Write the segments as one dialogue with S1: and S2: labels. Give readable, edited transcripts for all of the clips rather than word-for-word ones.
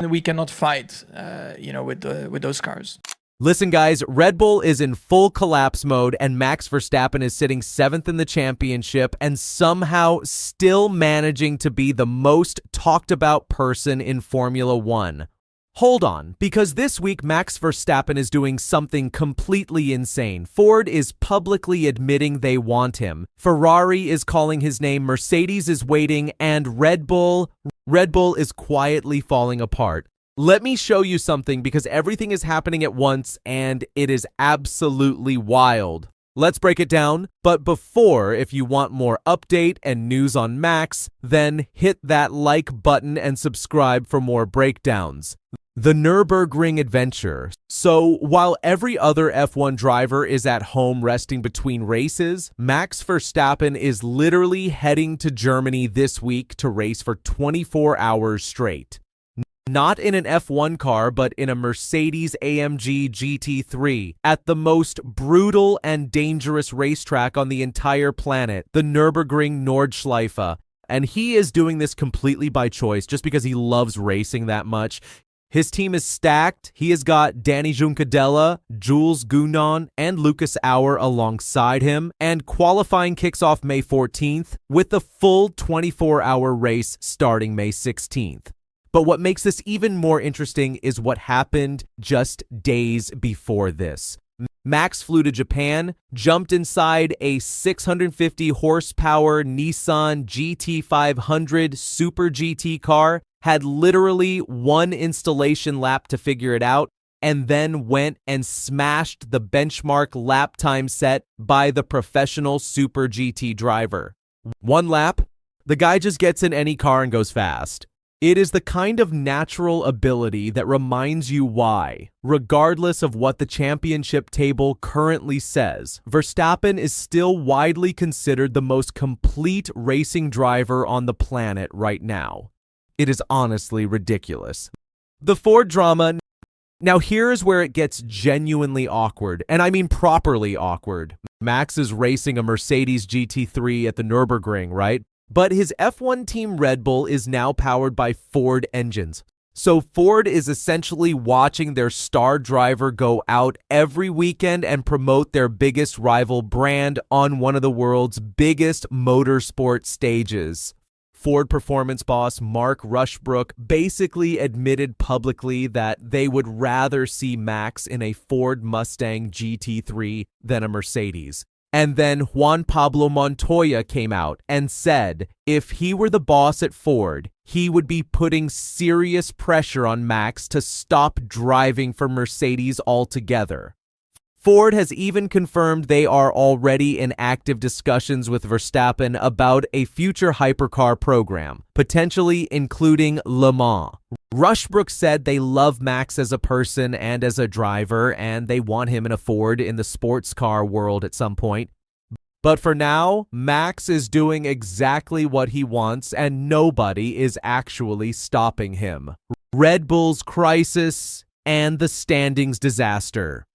S1: We cannot fight, with those cars.
S2: Listen, guys, Red Bull is in full collapse mode, and Max Verstappen is sitting 7th in the championship and somehow still managing to be the most talked about person in Formula One. Hold on, because this week Max Verstappen is doing something completely insane. Ford is publicly admitting they want him. Ferrari is calling his name, Mercedes is waiting, and Red Bull is quietly falling apart. Let me show you something because everything is happening at once and it is absolutely wild. Let's break it down, but before, if you want more update and news on Max, then hit that like button and subscribe for more breakdowns. The Nürburgring adventure. So, while every other F1 driver is at home resting between races, Max Verstappen is literally heading to Germany this week to race for 24 hours straight. Not in an F1 car, but in a Mercedes-AMG GT3 at the most brutal and dangerous racetrack on the entire planet, the Nürburgring Nordschleife. And he is doing this completely by choice, just because he loves racing that much. His team is stacked. He has got Danny Juncadella, Jules Gounon, and Lucas Auer alongside him. And qualifying kicks off May 14th with the full 24-hour race starting May 16th. But what makes this even more interesting is what happened just days before this. Max flew to Japan, jumped inside a 650 horsepower Nissan GT500 Super GT car, had literally one installation lap to figure it out, and then went and smashed the benchmark lap time set by the professional Super GT driver. One lap, the guy just gets in any car and goes fast. It is the kind of natural ability that reminds you why, regardless of what the championship table currently says, Verstappen is still widely considered the most complete racing driver on the planet right now. It is honestly ridiculous. The Ford drama. Now here is where it gets genuinely awkward, and I mean properly awkward. Max is racing a Mercedes GT3 at the Nürburgring, right? But his F1 team Red Bull is now powered by Ford engines. So Ford is essentially watching their star driver go out every weekend and promote their biggest rival brand on one of the world's biggest motorsport stages. Ford performance boss Mark Rushbrook basically admitted publicly that they would rather see Max in a Ford Mustang GT3 than a Mercedes. And then Juan Pablo Montoya came out and said if he were the boss at Ford, he would be putting serious pressure on Max to stop driving for Mercedes altogether. Ford has even confirmed they are already in active discussions with Verstappen about a future hypercar program, potentially including Le Mans. Rushbrook said they love Max as a person and as a driver, and they want him in a Ford in the sports car world at some point. But for now, Max is doing exactly what he wants, and nobody is actually stopping him. Red Bull's crisis and the standings disaster.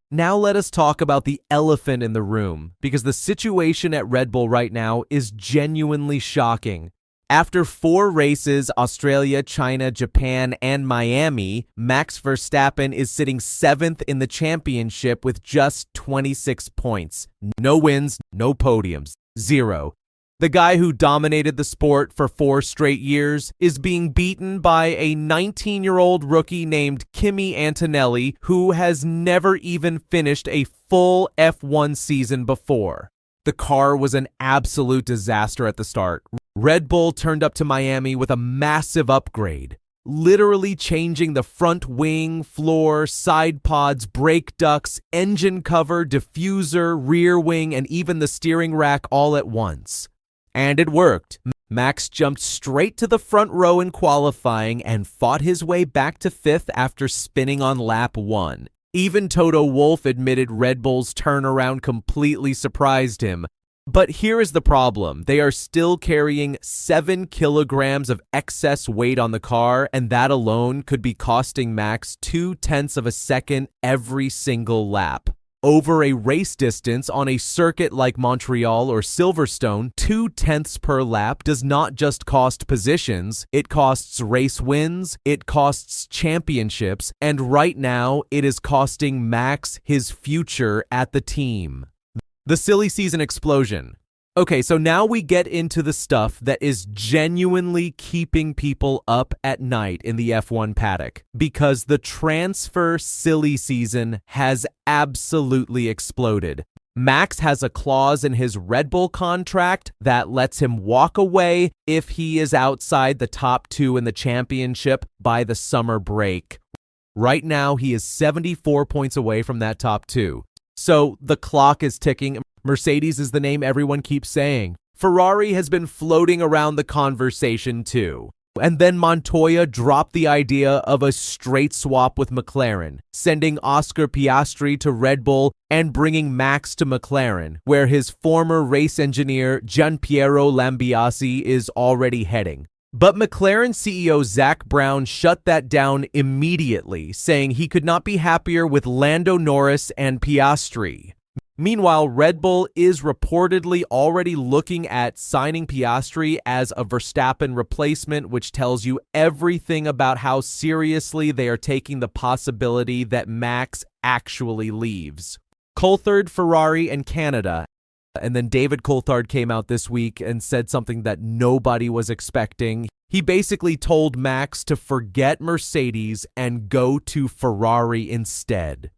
S2: Now let us talk about the elephant in the room, because the situation at Red Bull right now is genuinely shocking. After 4 races, Australia, China, Japan, and Miami, Max Verstappen is sitting 7th in the championship with just 26 points. No wins, no podiums, 0. The guy who dominated the sport for 4 straight years is being beaten by a 19-year-old rookie named Kimi Antonelli, who has never even finished a full F1 season before. The car was an absolute disaster at the start. Red Bull turned up to Miami with a massive upgrade, literally changing the front wing, floor, side pods, brake ducts, engine cover, diffuser, rear wing, and even the steering rack all at once. And it worked. Max jumped straight to the front row in qualifying and fought his way back to 5th after spinning on lap 1. Even Toto Wolff admitted Red Bull's turnaround completely surprised him. But here is the problem. They are still carrying 7 kilograms of excess weight on the car, and that alone could be costing Max 0.2 of a second every single lap. over a race distance on a circuit like Montreal or Silverstone, 0.2 per lap does not just cost positions, it costs race wins, it costs championships, and right now it is costing Max his future at the team. The silly season explosion. Okay, so now we get into the stuff that is genuinely keeping people up at night in the F1 paddock, because the transfer silly season has absolutely exploded. Max has a clause in his Red Bull contract that lets him walk away if he is outside the top 2 in the championship by the summer break. Right now, he is 74 points away from that top 2. So the clock is ticking. Mercedes is the name everyone keeps saying. Ferrari has been floating around the conversation too. And then Montoya dropped the idea of a straight swap with McLaren, sending Oscar Piastri to Red Bull and bringing Max to McLaren, where his former race engineer Gianpiero Lambiase is already heading. But McLaren CEO Zak Brown shut that down immediately, saying he could not be happier with Lando Norris and Piastri. Meanwhile, Red Bull is reportedly already looking at signing Piastri as a Verstappen replacement, which tells you everything about how seriously they are taking the possibility that Max actually leaves. Coulthard, Ferrari, and Canada. And then David Coulthard came out this week and said something that nobody was expecting. He basically told Max to forget Mercedes and go to Ferrari instead.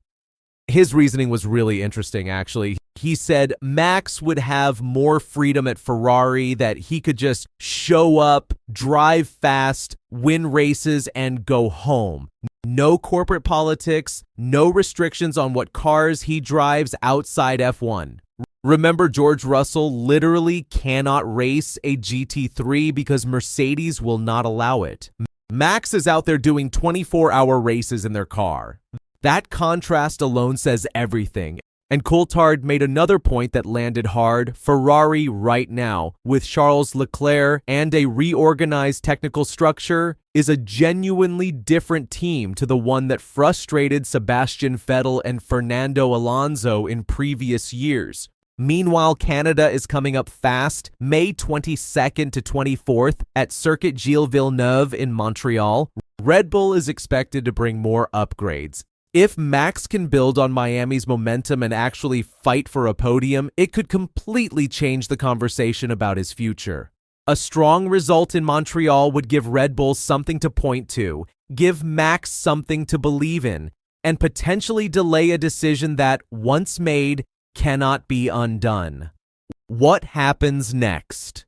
S2: His reasoning was really interesting, actually. He said Max would have more freedom at Ferrari, that he could just show up, drive fast, win races, and go home. No corporate politics, no restrictions on what cars he drives outside F1. Remember, George Russell literally cannot race a GT3 because Mercedes will not allow it. Max is out there doing 24-hour races in their car. That contrast alone says everything. And Coulthard made another point that landed hard. Ferrari right now, with Charles Leclerc and a reorganized technical structure, is a genuinely different team to the one that frustrated Sebastian Vettel and Fernando Alonso in previous years. Meanwhile, Canada is coming up fast, May 22nd to 24th at Circuit Gilles Villeneuve in Montreal. Red Bull is expected to bring more upgrades. If Max can build on Miami's momentum and actually fight for a podium, it could completely change the conversation about his future. A strong result in Montreal would give Red Bull something to point to, give Max something to believe in, and potentially delay a decision that, once made, cannot be undone. What happens next?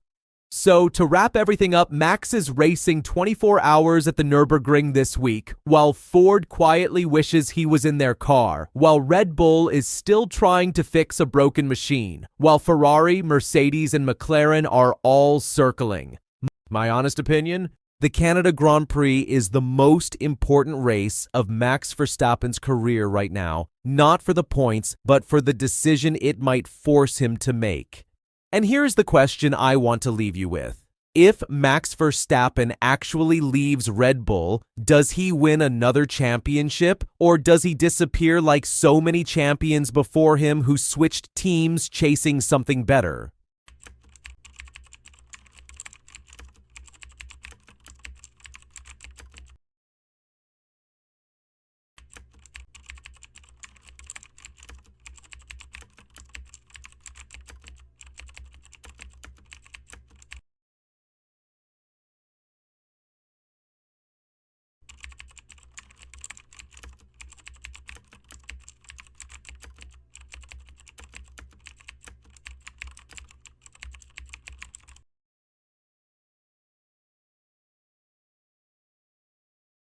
S2: So, to wrap everything up, Max is racing 24 hours at the Nürburgring this week, while Ford quietly wishes he was in their car, while Red Bull is still trying to fix a broken machine, while Ferrari, Mercedes, and McLaren are all circling. My honest opinion? The Canada Grand Prix is the most important race of Max Verstappen's career right now, not for the points, but for the decision it might force him to make. And here's the question I want to leave you with. If Max Verstappen actually leaves Red Bull, does he win another championship, or does he disappear like so many champions before him who switched teams chasing something better?